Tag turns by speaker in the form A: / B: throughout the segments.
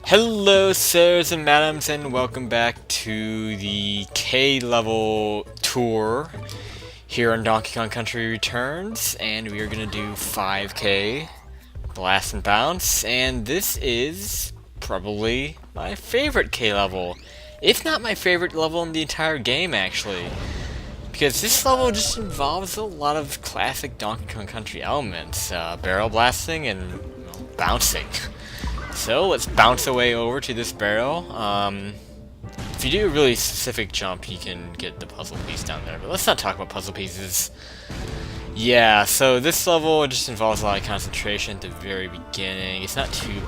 A: Hello, sirs and madams, and welcome back to the K-level tour here on Donkey Kong Country Returns, and we are going to do 5K, Blast and Bounce, and this is probably my favorite K-level, if not my favorite level in the entire game, actually. Because this level just involves a lot of classic Donkey Kong Country elements, barrel blasting and bouncing. So let's bounce away over to this barrel. If you do a really specific jump, you can get the puzzle piece down there. But let's not talk about puzzle pieces. Yeah, so this level just involves a lot of concentration at the very beginning. It's not too...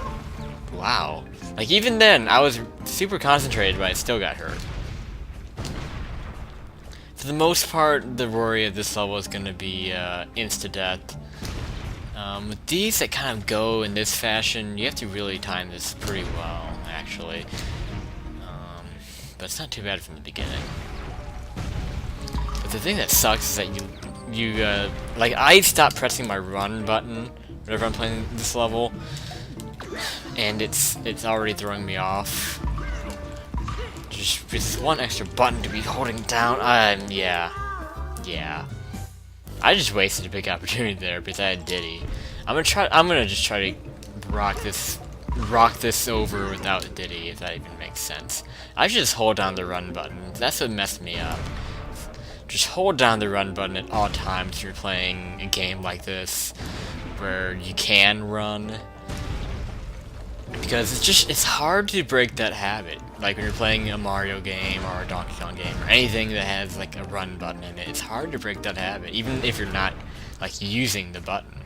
A: Wow. Like, even then, I was super concentrated, but I still got hurt. For the most part, the worry of this level is going to be insta-death. With these that kind of go in this fashion, you have to really time this pretty well, actually. But it's not too bad from the beginning. But the thing that sucks is that like, I stop pressing my run button whenever I'm playing this level, and it's already throwing me off. Just this one extra button to be holding down, yeah. I just wasted a big opportunity there because I had Diddy. I'm gonna just try to rock this over without Diddy, if that even makes sense. I should just hold down the run button. That's what messed me up. Just hold down the run button at all times if you're playing a game like this, where you can run. Because it's hard to break that habit. Like when you're playing a Mario game or a Donkey Kong game or anything that has like a run button in it, it's hard to break that habit, even if you're not like using the button.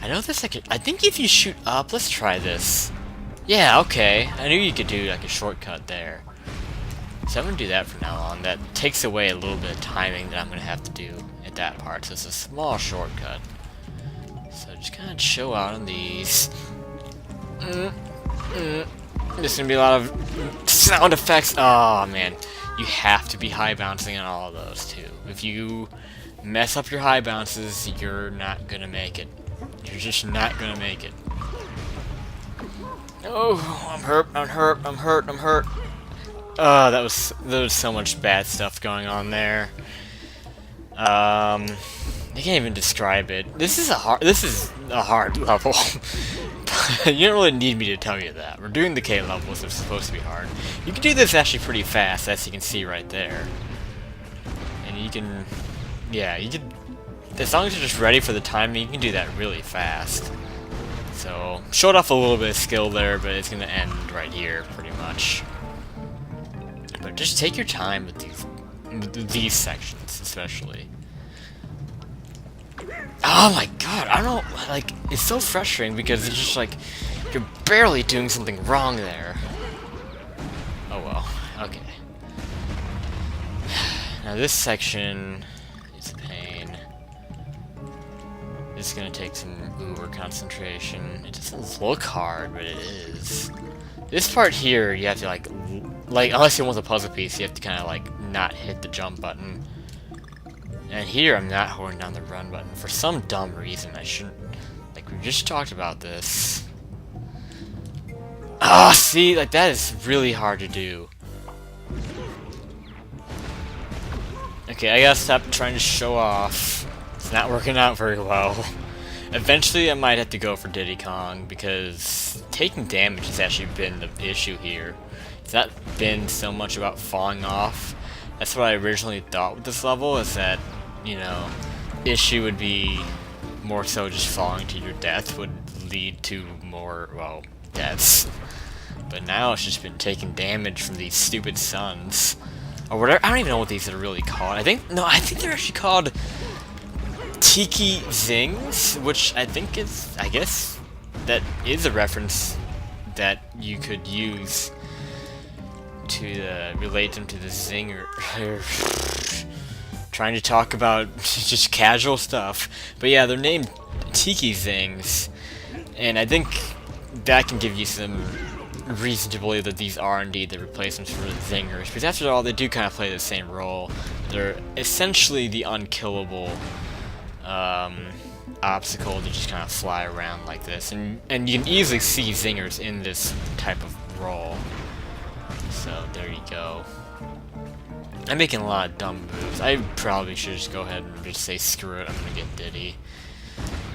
A: I know this I think if you shoot up, let's try this. Yeah, okay. I knew you could do like a shortcut there. So I'm gonna do that from now on. That takes away a little bit of timing that I'm gonna have to do at that part. So it's a small shortcut. So just kind of chill out on these. There's gonna be a lot of sound effects. Oh man, you have to be high bouncing on all of those too. If you mess up your high bounces, you're not gonna make it. You're just not gonna make it. Oh, I'm hurt. Oh, there was so much bad stuff going on there. I can't even describe it. This is a hard level. You don't really need me to tell you that. We're doing the K levels, they're supposed to be hard. You can do this actually pretty fast, as you can see right there. And you can... Yeah, you can... As long as you're just ready for the timing, you can do that really fast. So, showed off a little bit of skill there, but it's gonna end right here, pretty much. But just take your time with these sections, especially. Oh my god, I don't know, like, it's so frustrating because it's just like, you're barely doing something wrong there. Oh well, okay. Now this section is a pain. It's gonna take some uber concentration. It doesn't look hard, but it is. This part here, you have to like unless you want the puzzle piece, you have to kind of like not hit the jump button. And here, I'm not holding down the run button. For some dumb reason, I shouldn't... Like, we just talked about this. Ah, see? Like, that is really hard to do. Okay, I gotta stop trying to show off. It's not working out very well. Eventually, I might have to go for Diddy Kong, because taking damage has actually been the issue here. It's not been so much about falling off. That's what I originally thought with this level, is that, you know, issue would be more so just falling to your death would lead to more, well, deaths. But now it's just been taking damage from these stupid suns. Or whatever, I don't even know what these are really called. I think they're actually called Tiki Zings, which I guess, that is a reference that you could use to relate them to the zinger. Trying to talk about just casual stuff. But yeah, they're named Tiki Zings. And I think that can give you some reason to believe that these are indeed the replacements for the zingers. Because after all, they do kind of play the same role. They're essentially the unkillable obstacle to just kind of fly around like this, and you can easily see zingers in this type of roll. So there you go. I'm making a lot of dumb moves. I probably should just go ahead and just say screw it, I'm gonna get Diddy.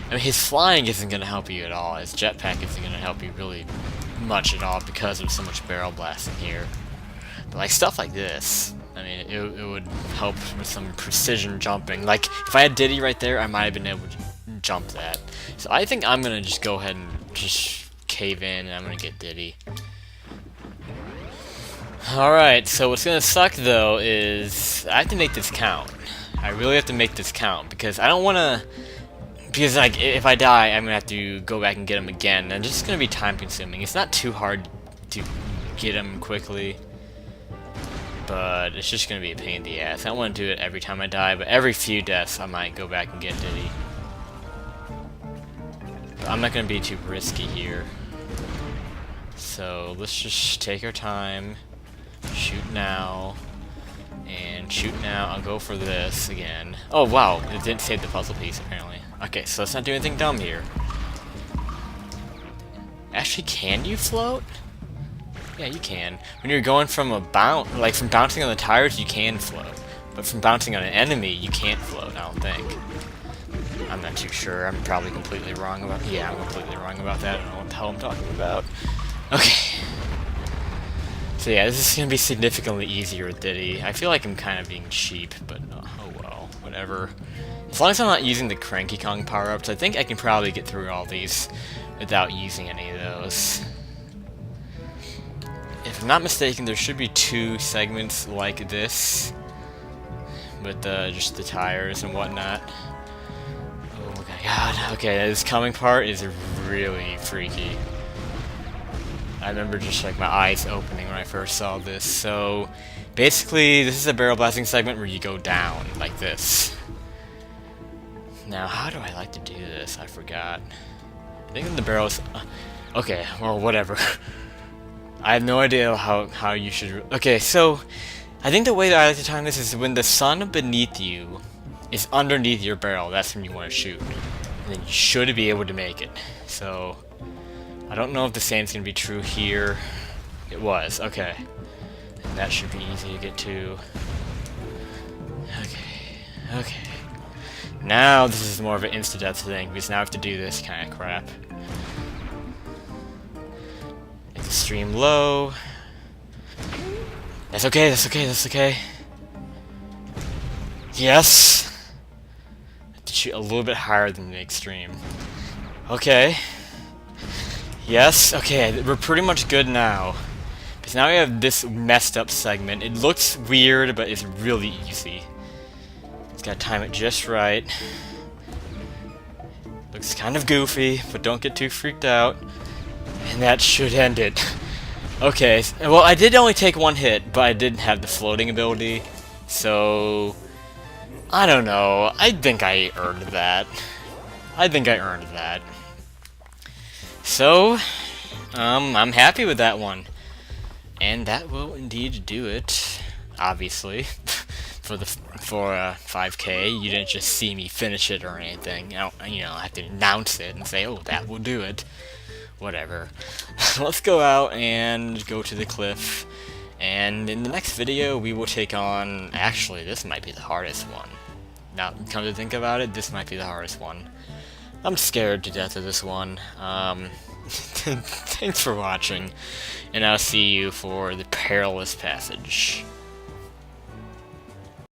A: I mean, his flying isn't gonna help you at all. His jetpack isn't gonna help you really much at all because there's so much barrel blasting here. But like stuff like this, I mean, it would help with some precision jumping. Like if I had Diddy right there, I might have been able to jump that. So I think I'm gonna just go ahead and just cave in, and I'm gonna get Diddy. Alright, so what's gonna suck though is I have to make this count. I really have to make this count because I don't wanna. Because like if I die, I'm gonna have to go back and get him again, and it's just gonna be time consuming. It's not too hard to get him quickly, but it's just gonna be a pain in the ass. I don't want to do it every time I die, but every few deaths I might go back and get Diddy. But I'm not gonna be too risky here. So let's just take our time, shoot now, and shoot now. I'll go for this again. Oh wow, it didn't save the puzzle piece apparently. Okay, so let's not do anything dumb here. Actually, can you float? Yeah, you can. When you're going from a from bouncing on the tires, you can float. But from bouncing on an enemy, you can't float, I don't think. I'm not too sure. I'm probably completely wrong about... Yeah, I'm completely wrong about that. I don't know what the hell I'm talking about. Okay. So yeah, this is going to be significantly easier with Diddy. I feel like I'm kind of being cheap, but oh well, whatever. As long as I'm not using the Cranky Kong power-ups, I think I can probably get through all these without using any of those. If I'm not mistaken, there should be 2 segments like this with just the tires and whatnot. Oh my god. Okay, this coming part is really freaky. I remember just like my eyes opening when I first saw this. So basically, this is a barrel blasting segment where you go down like this. Now, how do I like to do this? I forgot. I think the barrels... okay, well, whatever. I have no idea how you should... Okay, so I think the way that I like to time this is when the sun beneath you is underneath your barrel, that's when you want to shoot. And then you should be able to make it. So, I don't know if the same's going to be true here. It was, okay. And that should be easy to get to. Okay, okay. Now this is more of an insta-death thing, because now I have to do this kind of crap. Extreme low. That's okay, that's okay, that's okay. Yes! I have to shoot a little bit higher than the extreme. Okay. Yes, okay, we're pretty much good now. Because now we have this messed up segment. It looks weird, but it's really easy. Just gotta time it just right. Looks kind of goofy, but don't get too freaked out. And that should end it. Okay, well I did only take 1 hit, but I didn't have the floating ability. So... I don't know. I think I earned that. I think I earned that. So... I'm happy with that one. And that will indeed do it. Obviously. For 5K, you didn't just see me finish it or anything. I have to announce it and say, oh, that will do it. Whatever. Let's go out and go to the cliff. And in the next video, we will take on... Actually, this might be the hardest one. Now, come to think about it, this might be the hardest one. I'm scared to death of this one. Thanks for watching. And I'll see you for the perilous passage.